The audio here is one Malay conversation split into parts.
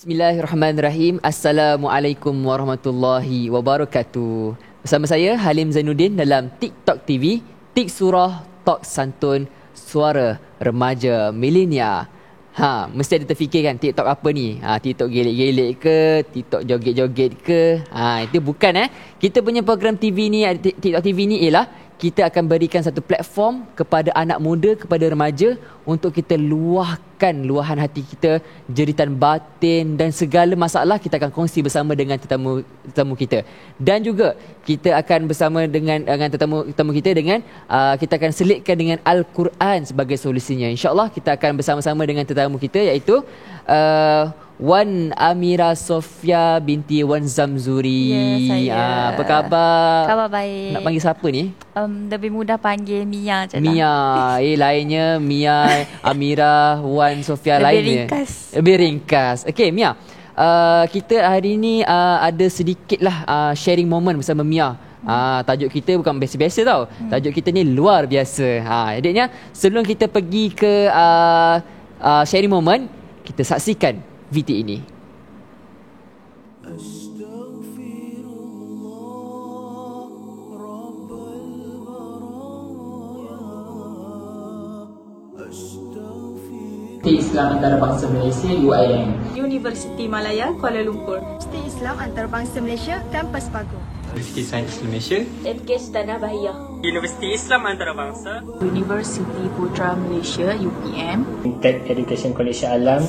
Bismillahirrahmanirrahim. Assalamualaikum warahmatullahi wabarakatuh. Bersama saya Halim Zainuddin dalam TikTok TV, Tik Surah Tok Santun Suara Remaja Milenia. Mesti ada terfikir kan TikTok apa ni? TikTok gelek-gelek ke? TikTok joget-joget ke? Itu bukan Kita punya program TV ni, TikTok TV ni ialah kita akan berikan satu platform kepada anak muda, kepada remaja untuk kita luahkan luahan hati kita, jeritan batin dan segala masalah kita akan kongsi bersama dengan tetamu kita. Dan juga kita akan bersama dengan tetamu kita dengan kita akan selitkan dengan Al-Quran sebagai solusinya. InsyaAllah kita akan bersama-sama dengan tetamu kita iaitu Wan Amira Sofia binti Wan Zamzuri. Ya, saya. Apa khabar? Khabar baik. Nak panggil siapa ni? Lebih mudah panggil Mia je lah. Mia. Lainnya Mia, Amira, Wan Sofia lainnya. Lebih ringkas. Okey, Mia. Kita hari ni ada sedikit lah sharing moment bersama Mia. Tajuk kita bukan biasa-biasa tau. Tajuk kita ni luar biasa. Jadinya sebelum kita pergi ke sharing moment, kita saksikan VT ini. Islam Antarabangsa Malaysia UIM. Universiti Malaya Kuala Lumpur. Universiti Islam Antarabangsa Malaysia Kampus Paguh. Universiti Sains Malaysia. FKS Tanah Bahia. Universiti Islam Antarabangsa. Universiti Putra Malaysia UPM. Tech Education College Shah Alam.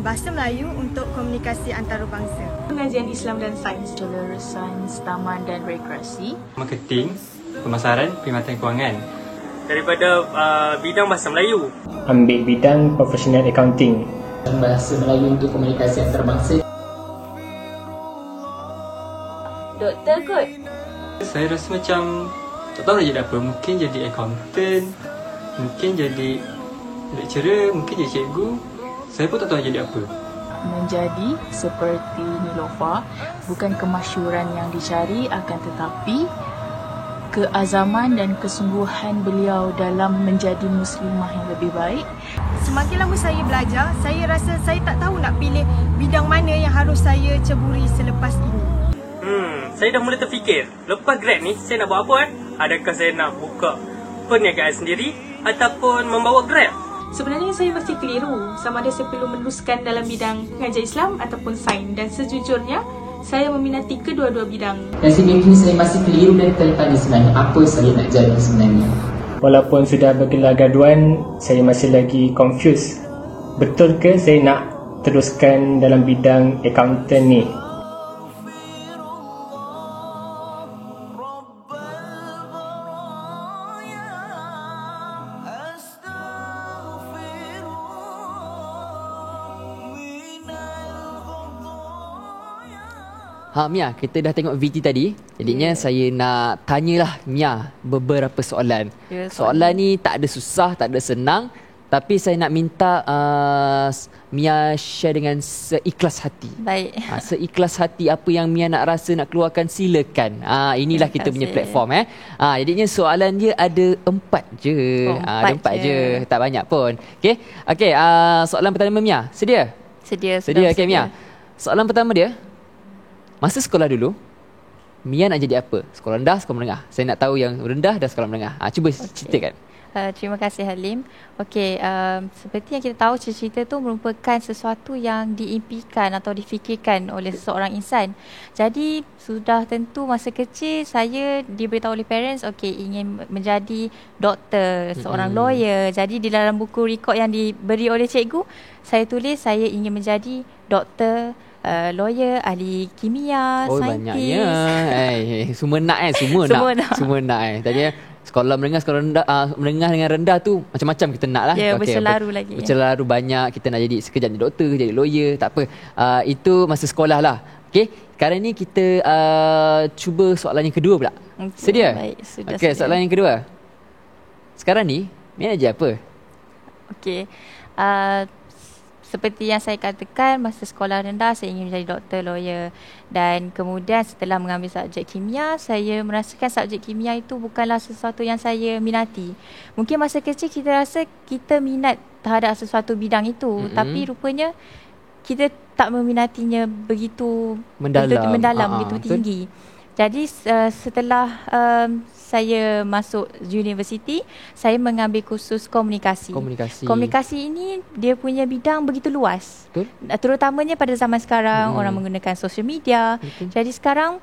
Bahasa Melayu untuk komunikasi antarabangsa. Pengajian Islam dan Sains. Bachelor Sains Taman dan Rekreasi. Marketing, pemasaran, perkhidmatan kewangan. Daripada bidang bahasa Melayu. Ambil bidang professional accounting. Bahasa Melayu untuk komunikasi antarabangsa. Doktor kot. Saya rasa macam tak tahu nak jadi apa. Mungkin jadi accountant, mungkin jadi lecturer, mungkin jadi cikgu. Saya pun tak tahu nak jadi apa. Menjadi seperti Nilofa, bukan kemasyhuran yang dicari, akan tetapi keazaman dan kesungguhan beliau dalam menjadi muslimah yang lebih baik. Semakin lama saya belajar, saya rasa saya tak tahu nak pilih bidang mana yang harus saya ceburi selepas ini. Saya dah mula terfikir, lepas grad ni saya nak buat apa Adakah saya nak buka perniagaan sendiri ataupun membawa Grab? Sebenarnya saya masih keliru sama ada saya perlu meneruskan dalam bidang pengajian Islam ataupun sains, dan sejujurnya saya meminati kedua-dua bidang. Dan sehingga kini saya masih keliru dan tanya sebenarnya apa saya nak jadi sebenarnya. Walaupun sudah bergelar graduan, saya masih lagi confused. Betul ke saya nak teruskan dalam bidang accountant ni? Mia, kita dah tengok VT tadi. Jadinya saya nak tanyalah Mia beberapa soalan. Soalan ni tak ada susah, tak ada senang, tapi saya nak minta Mia share dengan seikhlas hati. Baik. Seikhlas hati apa yang Mia nak rasa, nak keluarkan, silakan. Inilah kita punya platform jadinya soalan dia ada 4 je. Ada 4 je. Tak banyak pun. Okey. Soalan pertama Mia. Sedia? Sedia. Okey Mia. Soalan pertama dia, masa sekolah dulu, Mia nak jadi apa? Sekolah rendah, sekolah menengah? Saya nak tahu yang rendah dan sekolah menengah. Cuba ceritakan. Terima kasih Halim. Okey, seperti yang kita tahu, cita-cita tu merupakan sesuatu yang diimpikan atau difikirkan oleh seseorang insan. Jadi sudah tentu masa kecil saya diberitahu oleh parents, okey, ingin menjadi doktor, seorang lawyer. Jadi di dalam buku rekod yang diberi oleh cikgu, saya tulis saya ingin menjadi doktor, lawyer, ahli kimia, saintis. Banyaknya. Semua nak Semua nak Tadi sekolah menengah, sekolah rendah, menengah dengan rendah tu macam-macam kita nak lah. Bercelaru lagi. Bercelaru banyak. Kita nak jadi sekejap jadi doktor, jadi lawyer, tak apa. Itu masa sekolah lah. Okey, sekarang ni kita cuba soalan yang kedua pula. Sedia? Baik, sudah. Okey, soalan yang kedua. Sekarang ni, Mia nak jadi apa? Okey. Seperti yang saya katakan, masa sekolah rendah saya ingin menjadi doktor, lawyer. Dan kemudian setelah mengambil subjek kimia, saya merasakan subjek kimia itu bukanlah sesuatu yang saya minati. Mungkin masa kecil kita rasa kita minat terhadap sesuatu bidang itu, tapi rupanya kita tak meminatinya begitu mendalam, begitu tinggi. Jadi setelah saya masuk universiti, saya mengambil kursus komunikasi. Komunikasi ini dia punya bidang begitu luas. Betul. Terutamanya pada zaman sekarang orang menggunakan social media. Betul. Jadi sekarang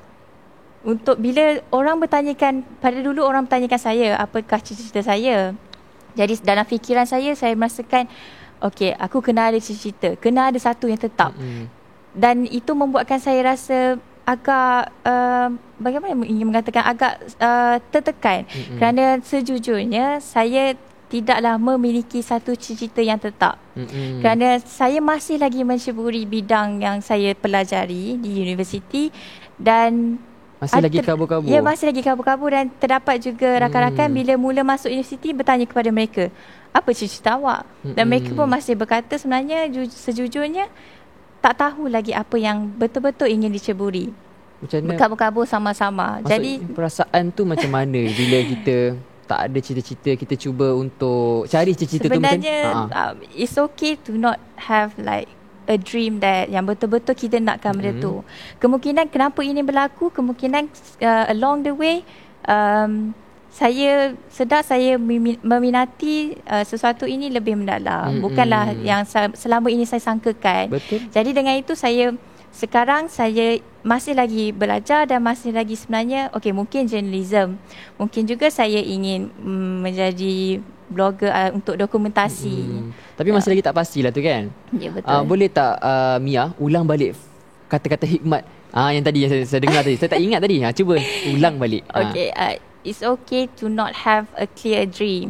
untuk bila orang bertanyakan, pada dulu orang bertanyakan saya apakah cita-cita saya. Jadi dalam fikiran saya merasakan okey, aku kena ada cita-cita, kena ada satu yang tetap. Dan itu membuatkan saya rasa agak bagaimana ingin mengatakan agak tertekan, kerana sejujurnya saya tidaklah memiliki satu cita-cita yang tetap, kerana saya masih lagi menceburi bidang yang saya pelajari di universiti dan masih lagi kabur-kabur. Ya, masih lagi kabur-kabur, dan terdapat juga rakan-rakan bila mula masuk universiti bertanya kepada mereka, apa cita-cita awak? Dan mereka pun masih berkata sebenarnya sejujurnya tak tahu lagi apa yang betul-betul ingin diceburi. Berkabur-kabur sama-sama. Jadi perasaan tu macam mana bila kita tak ada cita-cita, kita cuba untuk cari cita-cita tu macam it's okay to not have like a dream that yang betul-betul kita nakkan benda tu. Kemungkinan kenapa ini berlaku, kemungkinan along the way saya sedar saya meminati sesuatu ini lebih mendalam. Bukanlah yang selama ini saya sangkakan. Betul. Jadi dengan itu sekarang saya masih lagi belajar dan masih lagi sebenarnya mungkin journalism. Mungkin juga saya ingin menjadi blogger untuk dokumentasi. Tapi masih lagi tak pastilah tu kan. Ya, betul. Boleh tak Mia ulang balik kata-kata hikmat yang tadi yang saya dengar tadi. Saya tak ingat tadi. Cuba ulang balik. It's okay to not have a clear dream.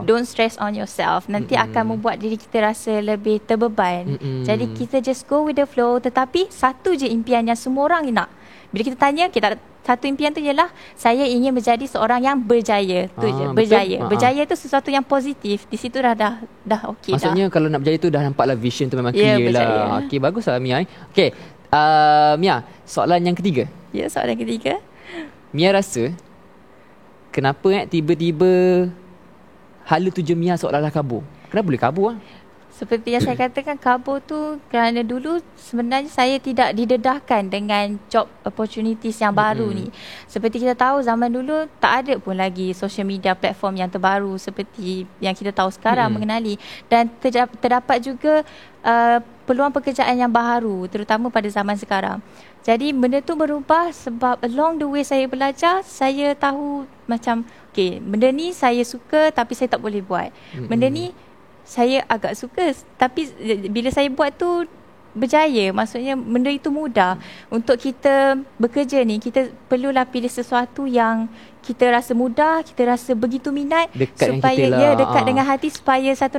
Don't stress on yourself. Nanti akan membuat diri kita rasa lebih terbeban. Jadi kita just go with the flow. Tetapi satu je impian yang semua orang nak. Bila kita tanya, satu impian tu ialah saya ingin menjadi seorang yang berjaya. Tu je, berjaya. Berjaya tu sesuatu yang positif. Di situ dah okey dah. Maksudnya kalau nak berjaya tu dah nampaklah vision tu memang clear lah. Okey, baguslah Mia. Okey. Mia, soalan yang ketiga. Ya, soalan ketiga. Mia rasa kenapa tiba-tiba hala tuju Mia seolah-olah kabur? Kenapa boleh kabur? Seperti yang saya katakan, kabur tu kerana dulu sebenarnya saya tidak didedahkan dengan job opportunities yang baru ni. Seperti kita tahu zaman dulu tak ada pun lagi social media platform yang terbaru seperti yang kita tahu sekarang mengenali. Dan terdapat juga peluang pekerjaan yang baru terutama pada zaman sekarang. Jadi benda tu berubah sebab along the way saya belajar, saya tahu macam benda ni saya suka tapi saya tak boleh buat. Benda ni saya agak suka tapi bila saya buat tu berjaya, maksudnya benda itu mudah. Untuk kita bekerja ni, kita perlulah pilih sesuatu yang kita rasa mudah, kita rasa begitu minat, dekat supaya dekat dengan hati, supaya satu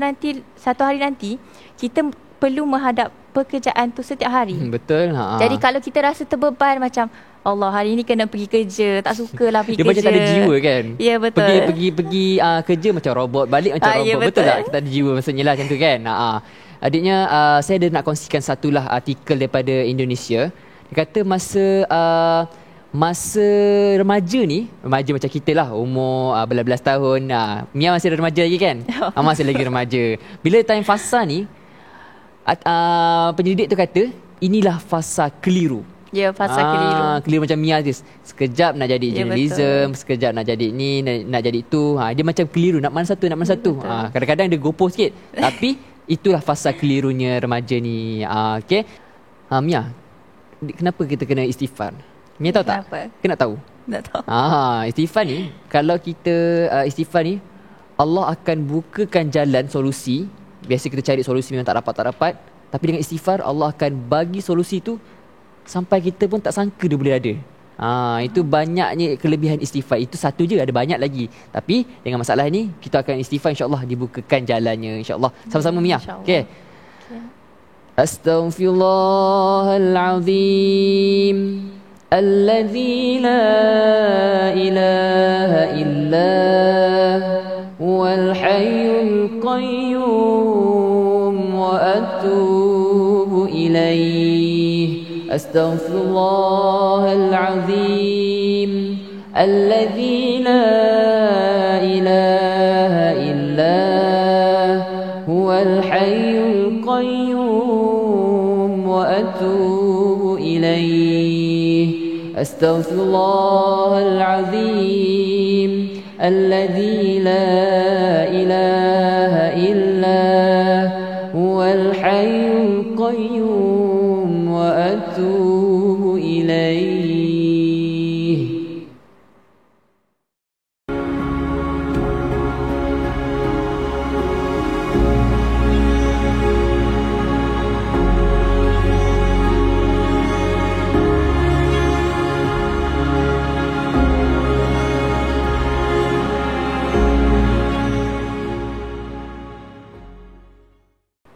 hari nanti kita perlu menghadap pekerjaan tu setiap hari. Betul. Jadi kalau kita rasa terbeban macam Allah hari ni kena pergi kerja, tak sukalah pergi kerja. Dia macam tak ada jiwa kan. Ya, betul. Pergi kerja macam robot, balik macam robot. Ya, betul tak? Kita ada jiwa maksudnya lah macam tu kan. Adiknya saya ada nak kongsikan satulah artikel daripada Indonesia. Dia kata masa remaja ni, remaja macam kita lah, umur belas tahun. Mia masih remaja lagi kan? Masih lagi remaja. Bila time fasa ni, penyelidik tu kata inilah fasa keliru. Ya, fasa keliru. Keliru macam Mia tu. Sekejap nak jadi journalism, sekejap nak jadi ni, nak jadi tu. Dia macam keliru, nak mana satu. Kadang-kadang dia gopoh sikit. Tapi itulah fasa kelirunya remaja ni. Okey. Mia, kenapa kita kena istighfar? Mia tahu tak? Kenapa? Tahu? Tak tahu. Istighfar ni, kalau kita istighfar ni, Allah akan bukakan jalan solusi. Biasa kita cari solusi memang tak dapat. Tapi dengan istighfar, Allah akan bagi solusi tu sampai kita pun tak sangka dia boleh ada. Itu banyaknya kelebihan istighfar. Itu satu je, ada banyak lagi. Tapi dengan masalah ni, kita akan istighfar, insya-Allah dibukakan jalannya, insya-Allah. Sama-sama Mia. Okey. Astaghfirullahalazim alladzi la ilaha illa huwal hayyul qayyum wa atubu ilaih. Astaghfirullahalazim alladzi la ilaha illa huwal Astaghfirullahal azim alladzi la ilaha illa huwal hayyul qayyum wa atubu ilaih.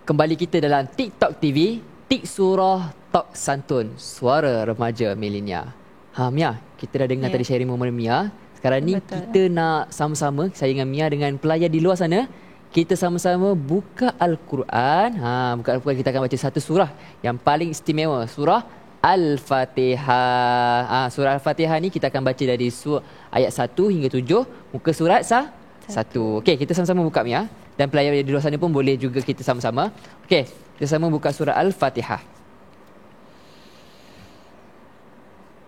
Kembali kita dalam TikTok TV, Tik Surah Tok Santun, Suara Remaja Milenia. Mia, kita dah dengar tadi sharing momen Mia. Sekarang ni kita nak sama-sama, saya dengan Mia dengan pelajar di luar sana, kita sama-sama buka Al-Quran. Buka Al-Quran, kita akan baca satu surah yang paling istimewa, surah Al-Fatihah. Surah Al-Fatihah ni kita akan baca dari ayat 1 hingga 7, muka surat 1. Okey, kita sama-sama buka Mia. Dan pelajar di luar sana pun boleh juga kita sama-sama. Okey, kita sama buka surah Al-Fatihah.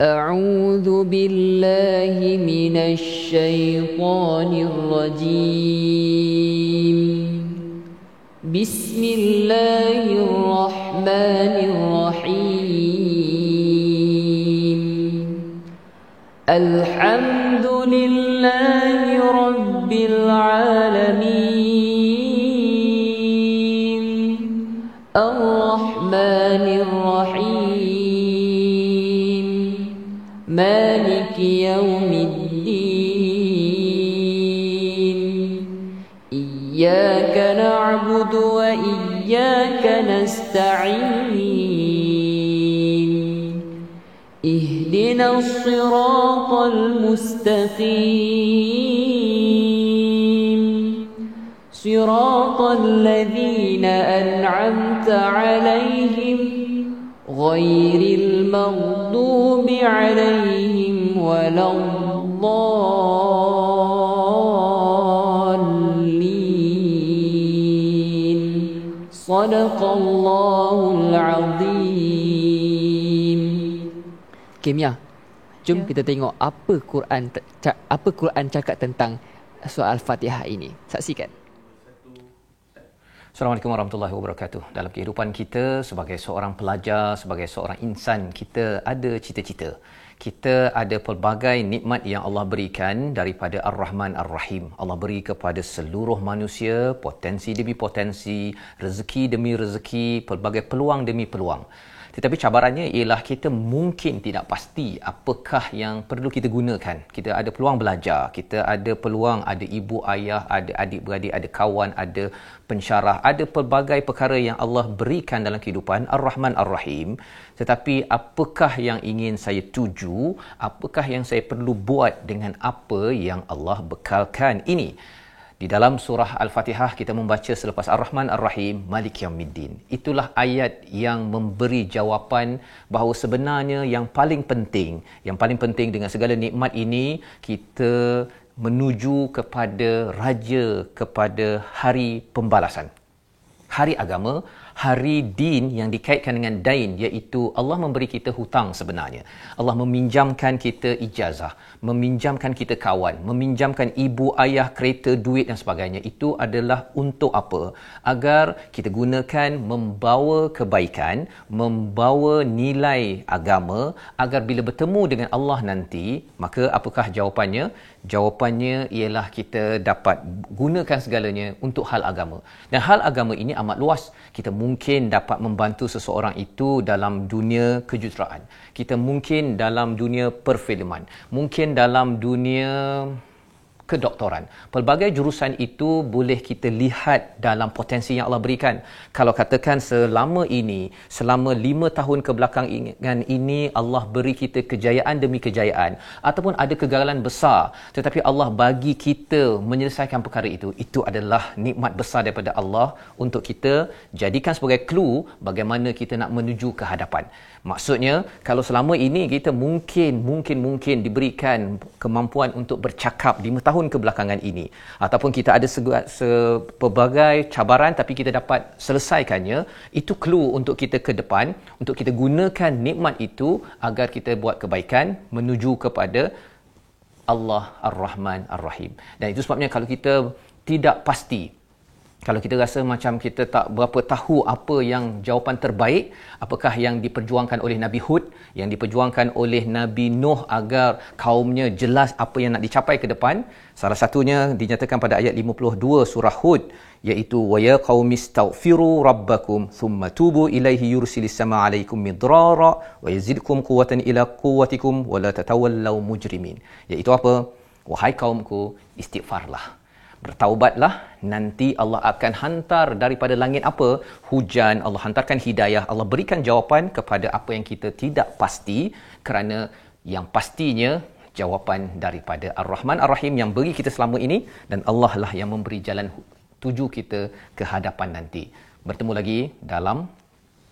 A'udzu billahi minasy syaithanir rajim. Bismillahirrahmanirrahim. Alhamdulillahi rabbil alamin. Ar-Rahmanir Rahim. Maliki yaumiddin. Iyyaka na'budu wa iyyaka nasta'in. Ihdinas siratal mustaqim. Siratal ladzina an'amta 'alaihim ghairil maghdubi 'alaihim waladdallin. Shadaqallahul 'azim. Okay, Mia, jom kita tengok apa Quran cakap tentang surah Al-Fatihah ini. Saksikan. Assalamualaikum warahmatullahi wabarakatuh. Dalam kehidupan kita sebagai seorang pelajar, sebagai seorang insan, kita ada cita-cita. Kita ada pelbagai nikmat yang Allah berikan daripada Ar-Rahman Ar-Rahim. Allah beri kepada seluruh manusia potensi demi potensi, rezeki demi rezeki, pelbagai peluang demi peluang. Tetapi cabarannya ialah kita mungkin tidak pasti apakah yang perlu kita gunakan. Kita ada peluang belajar, kita ada peluang, ada ibu ayah, ada adik-beradik, ada kawan, ada pensyarah, ada pelbagai perkara yang Allah berikan dalam kehidupan Ar-Rahman Ar-Rahim. Tetapi apakah yang ingin saya tuju, apakah yang saya perlu buat dengan apa yang Allah bekalkan ini? Di dalam surah Al-Fatihah kita membaca selepas Ar-Rahman Ar-Rahim, Maliki Yaumiddin. Itulah ayat yang memberi jawapan bahawa sebenarnya yang paling penting dengan segala nikmat ini, kita menuju kepada Raja, kepada hari pembalasan. Hari agama, hari din yang dikaitkan dengan dain, iaitu Allah memberi kita hutang sebenarnya. Allah meminjamkan kita ijazah, meminjamkan kita kawan, meminjamkan ibu, ayah, kereta, duit dan sebagainya. Itu adalah untuk apa? Agar kita gunakan membawa kebaikan, membawa nilai agama, agar bila bertemu dengan Allah nanti, maka apakah jawapannya? Jawapannya ialah kita dapat gunakan segalanya untuk hal agama. Dan hal agama ini amat luas. Kita mungkin dapat membantu seseorang itu dalam dunia kejuruteraan. Kita mungkin dalam dunia perfilman. Mungkin dalam dunia kedoktoran. Pelbagai jurusan itu boleh kita lihat dalam potensi yang Allah berikan. Kalau katakan selama 5 tahun kebelakangan ini Allah beri kita kejayaan demi kejayaan ataupun ada kegagalan besar, tetapi Allah bagi kita menyelesaikan perkara itu adalah nikmat besar daripada Allah untuk kita jadikan sebagai clue bagaimana kita nak menuju ke hadapan. Maksudnya, kalau selama ini kita mungkin diberikan kemampuan untuk bercakap 5 tahun tahun kebelakangan ini, ataupun kita ada pelbagai cabaran tapi kita dapat selesaikannya, itu clue untuk kita ke depan, untuk kita gunakan nikmat itu agar kita buat kebaikan menuju kepada Allah Ar-Rahman Ar-Rahim. Dan itu sebabnya kalau kita tidak pasti, kalau kita rasa macam kita tak berapa tahu apa yang jawapan terbaik, apakah yang diperjuangkan oleh Nabi Hud, yang diperjuangkan oleh Nabi Nuh agar kaumnya jelas apa yang nak dicapai ke depan, salah satunya dinyatakan pada ayat 52 surah Hud, iaitu wa ya qaumistaghfiru rabbakum thumma tubu ilaihi yursilis samaa alaikum midrara wa yazidkum quwwatan ila quwwatikum wa la tatawallaw mujrimin. Iaitu apa? Wahai kaumku, istighfarlah, bertaubatlah, nanti Allah akan hantar daripada langit apa? Hujan, Allah hantarkan hidayah, Allah berikan jawapan kepada apa yang kita tidak pasti, kerana yang pastinya jawapan daripada Ar-Rahman Ar-Rahim yang beri kita selama ini, dan Allah lah yang memberi jalan tuju kita ke hadapan nanti. Bertemu lagi dalam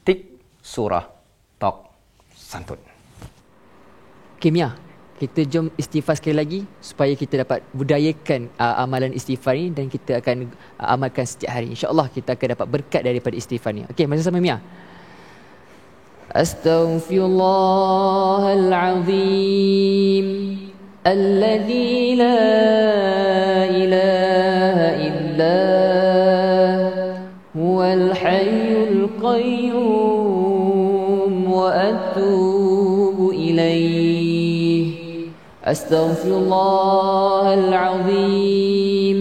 Tik Surah Tok Santun. Kimia, kita jom istighfar sekali lagi supaya kita dapat budayakan amalan istighfar ni, dan kita akan amalkan setiap hari. InsyaAllah kita akan dapat berkat daripada istighfar ni. Okey, mari sama Mia. Astaghfirullahalazim alladzi la ilaha illa huwal hayyul qayyum wa atubu ilaih. Astaghfirullahalazim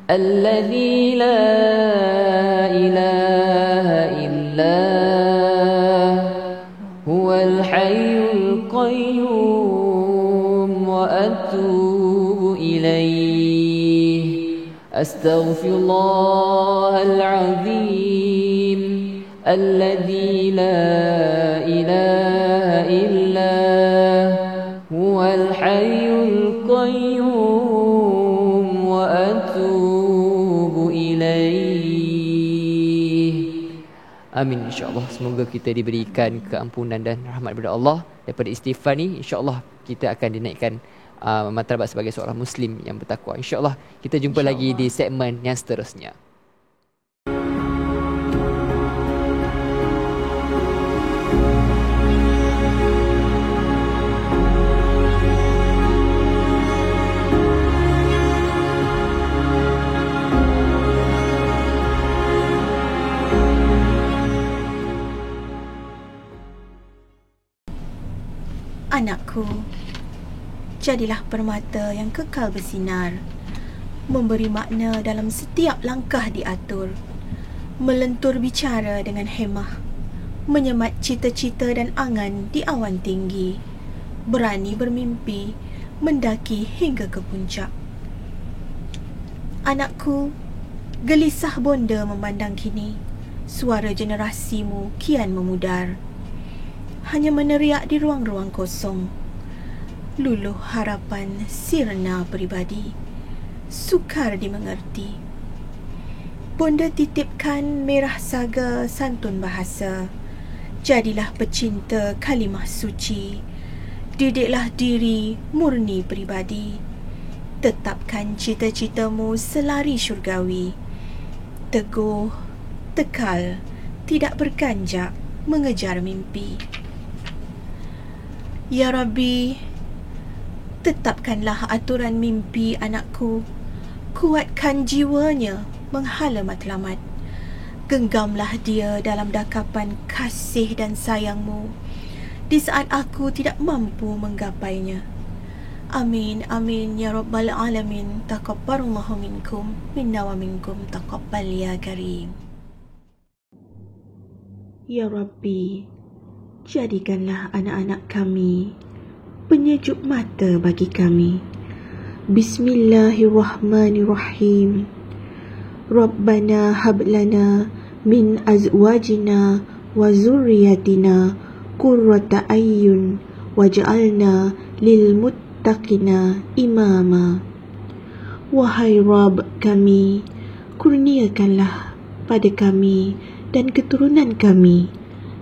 alladzi la ilaha illa huwal hayyul qayyum wa atubu ilaih. Astaghfirullahalazim alladzi la ilaha illa huwal hayyul qayyum wa atubu ilaih. Amin, insya-Allah. Semoga kita diberikan keampunan dan rahmat daripada Allah daripada istighfar ni. Insya-Allah kita akan dinaikkan martabat sebagai seorang muslim yang bertakwa. InsyaAllah kita jumpa lagi di segmen yang seterusnya. Anakku, jadilah permata yang kekal bersinar, memberi makna dalam setiap langkah diatur, melentur bicara dengan hemah, menyemat cita-cita dan angan di awan tinggi, berani bermimpi, mendaki hingga ke puncak. Anakku, gelisah bonda memandang kini, suara generasimu kian memudar, hanya meneriak di ruang-ruang kosong. Luluh harapan sirna peribadi, sukar dimengerti. Bonda titipkan merah saga santun bahasa, jadilah pecinta kalimah suci, didiklah diri murni peribadi, tetapkan cita-citamu selari syurgawi, teguh, tekal, tidak berkanjak mengejar mimpi. Ya Rabbi, tetapkanlah aturan mimpi anakku, kuatkan jiwanya menghala matlamat, genggamlah dia dalam dakapan kasih dan sayangmu di saat aku tidak mampu menggapainya. Amin, amin, ya Rabbal Alamin. Taqabbalallahu minkum, minna wa minkum taqabbal ya karim. Ya Rabbi, jadikanlah anak-anak kami penyejuk mata bagi kami. Bismillahirrahmanirrahim. Rabbana hablana min azwajina wa zurriyatina qurrata ayyun waj'alna lil muttaqina imama. Wahai Rabb kami, kurniakanlah pada kami dan keturunan kami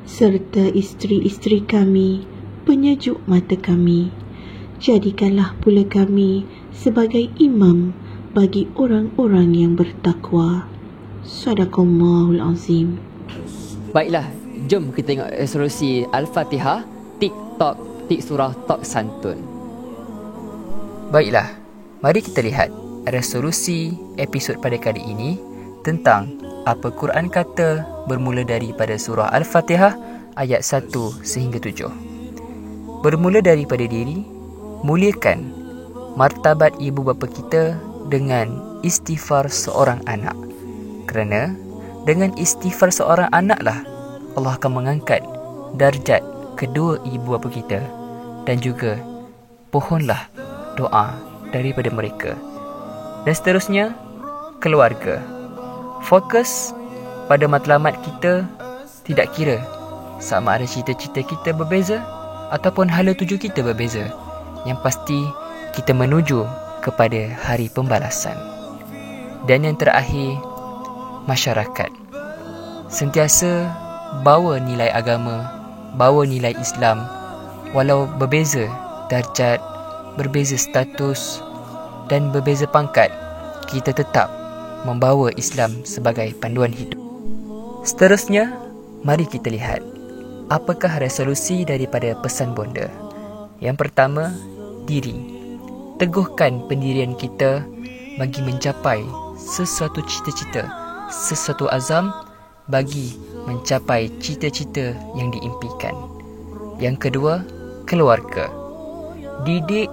serta isteri-isteri kami penyejuk mata kami. Jadikanlah pula kami sebagai imam bagi orang-orang yang bertakwa. Sadaqallahul Azim. Baiklah, jom kita tengok resolusi Al-Fatihah TikTok Tik Surah Tok Santun. Baiklah, mari kita lihat resolusi episod pada kali ini tentang apa Quran kata bermula daripada surah Al-Fatihah ayat 1 sehingga 7. Bermula daripada diri, muliakan martabat ibu bapa kita dengan istighfar seorang anak. Kerana dengan istighfar seorang anaklah Allah akan mengangkat darjat kedua ibu bapa kita, dan juga pohonlah doa daripada mereka. Dan seterusnya, keluarga. Fokus pada matlamat kita, tidak kira sama ada cita-cita kita berbeza ataupun hala tuju kita berbeza. Yang pasti, kita menuju kepada hari pembalasan. Dan yang terakhir, masyarakat. Sentiasa bawa nilai agama, bawa nilai Islam, walau berbeza darjat, berbeza status dan berbeza pangkat, kita tetap membawa Islam sebagai panduan hidup. Seterusnya, mari kita lihat apakah resolusi daripada pesan bonda. Yang pertama, diri. Teguhkan pendirian kita bagi mencapai sesuatu cita-cita, sesuatu azam bagi mencapai cita-cita yang diimpikan. Yang kedua, keluarga. Didik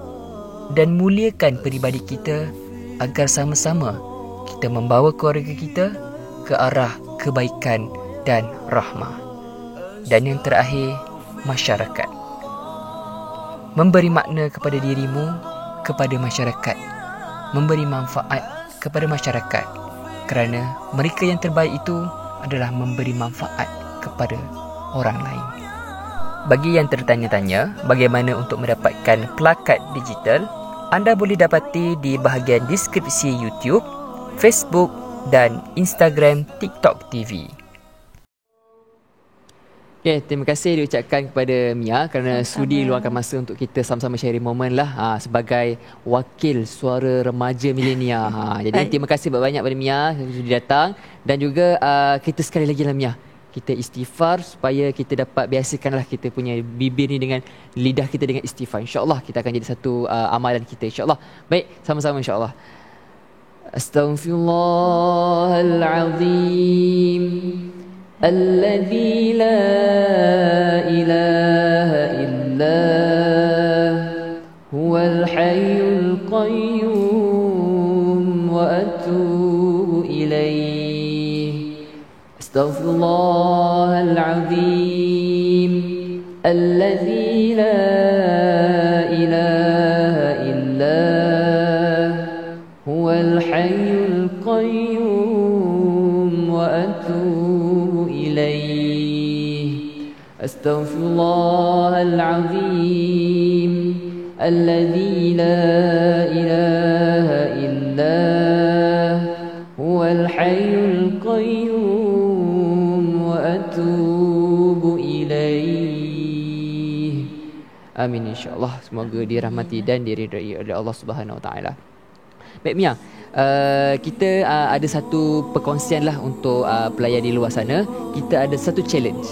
dan muliakan peribadi kita agar sama-sama kita membawa keluarga kita ke arah kebaikan dan rahmah. Dan yang terakhir, masyarakat. Memberi makna kepada dirimu, kepada masyarakat. Memberi manfaat kepada masyarakat. Kerana mereka yang terbaik itu adalah memberi manfaat kepada orang lain. Bagi yang tertanya-tanya bagaimana untuk mendapatkan plakat digital, anda boleh dapati di bahagian deskripsi YouTube, Facebook dan Instagram TikTok TV. Okay, terima kasih diucapkan kepada Mia kerana sudi luangkan masa untuk kita sama-sama sharing moment lah sebagai wakil suara remaja milenia. Jadi terima kasih banyak pada Mia sudi datang, dan juga kita sekali lagi lah Mia, kita istighfar supaya kita dapat biasakanlah kita punya bibir ni dengan lidah kita dengan istighfar. InsyaAllah kita akan jadi satu amalan kita, insyaAllah. Baik, sama-sama insyaAllah. Astaghfirullahalazim alladzi la ilaha illa huwal hayyul qayyum wa atubu ilaih. أستغفر الله العظيم الذي لا إله إلا هو الحي القيوم وأتوب إليه. أستغفر الله العظيم الذي لا إله إلا هو الحي القيوم atubu ilaih. Amin, insyaAllah. Semoga dirahmati dan diridai oleh Allah Subhanahu Wa Taala. Baik Mia, kita ada satu perkongsian lah untuk pelayan di luar sana. Kita ada satu challenge.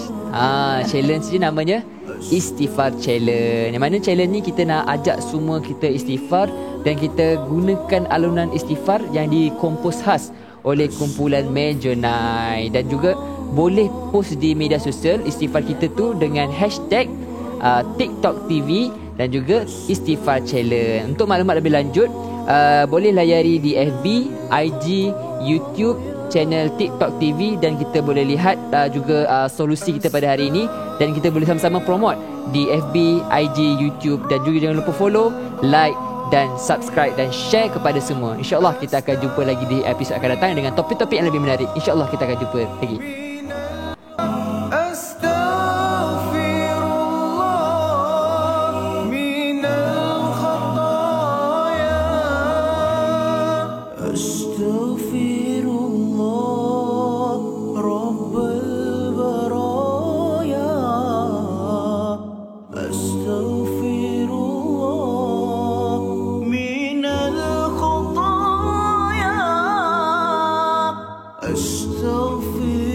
Challenge ni namanya Istighfar Challenge. Yang mana challenge ni kita nak ajak semua kita istighfar, dan kita gunakan alunan istighfar yang dikompos khas oleh kumpulan Mejonai, dan juga boleh post di media sosial istighfar kita tu dengan hashtag TikTok TV dan juga Istighfar Challenge. Untuk maklumat lebih lanjut, boleh layari di FB, IG, YouTube, channel TikTok TV, dan kita boleh lihat juga solusi kita pada hari ini, dan kita boleh sama-sama promote di FB, IG, YouTube, dan juga jangan lupa follow, like dan subscribe dan share kepada semua. InsyaAllah kita akan jumpa lagi di episod akan datang dengan topik-topik yang lebih menarik. InsyaAllah kita akan jumpa lagi. أستغفر الله من أستغفر